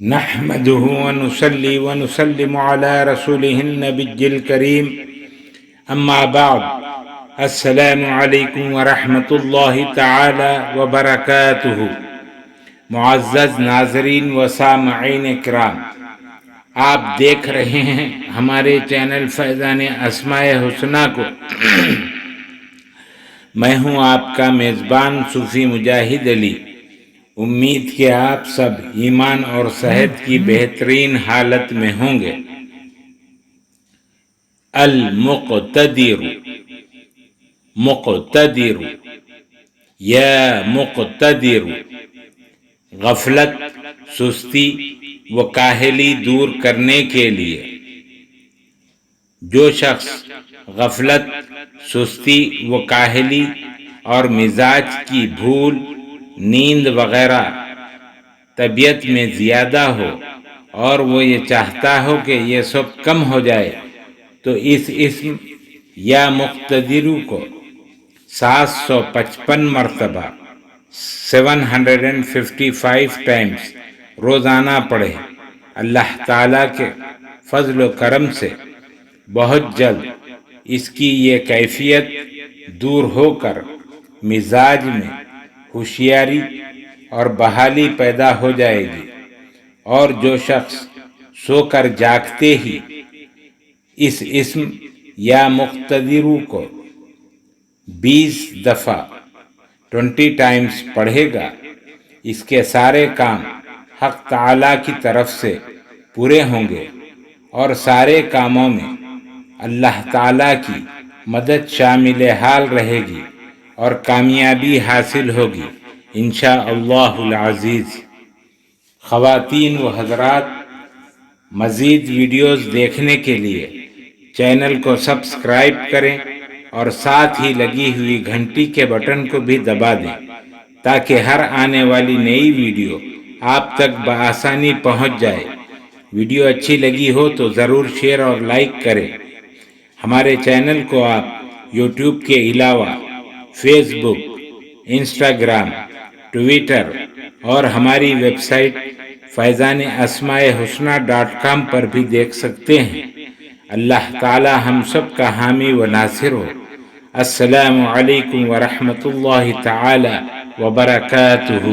نحمده ونصلي ونسلم على رسوله النبي الكريم اما بعد السلام علیکم ورحمۃ اللہ تعالی وبرکاتہ۔ معزز ناظرین و سامعین کرام، آپ دیکھ رہے ہیں ہمارے چینل فیضان اسماء حسنہ کو۔ میں ہوں آپ کا میزبان صوفی مجاہد علی۔ امید کہ آپ سب ایمان اور صحت کی بہترین حالت میں ہوں گے۔ المقتدر، مقتدر، یا مقتدر، غفلت، سستی و کاہلی دور کرنے کے لیے۔ جو شخص غفلت، سستی و کاہلی اور مزاج کی بھول، نیند وغیرہ طبیعت میں زیادہ ہو اور وہ یہ چاہتا ہو کہ یہ سب کم ہو جائے، تو اس اسم یا مقتدر کو 755 مرتبہ 755 ٹائمز روزانہ پڑھے۔ اللہ تعالیٰ کے فضل و کرم سے بہت جلد اس کی یہ کیفیت دور ہو کر مزاج میں ہوشیاری اور بحالی پیدا ہو جائے گی۔ اور جو شخص سو کر جاگتے ہی اس اسم یا مقتدر کو 20 دفعہ 20 ٹائمز پڑھے گا، اس کے سارے کام حق تعالیٰ کی طرف سے پورے ہوں گے اور سارے کاموں میں اللہ تعالیٰ کی مدد شامل حال رہے گی اور کامیابی حاصل ہوگی انشاءاللہ العزیز۔ خواتین و حضرات، مزید ویڈیوز دیکھنے کے لیے چینل کو سبسکرائب کریں اور ساتھ ہی لگی ہوئی گھنٹی کے بٹن کو بھی دبا دیں تاکہ ہر آنے والی نئی ویڈیو آپ تک بآسانی پہنچ جائے۔ ویڈیو اچھی لگی ہو تو ضرور شیئر اور لائک کریں۔ ہمارے چینل کو آپ یوٹیوب کے علاوہ فیس بک، انسٹاگرام، ٹویٹر اور ہماری ویب سائٹ فیضان اسماء حسنہ .com پر بھی دیکھ سکتے ہیں۔ اللہ تعالی ہم سب کا حامی و ناصر ہو۔ السلام علیکم ورحمۃ اللہ تعالی وبرکاتہ۔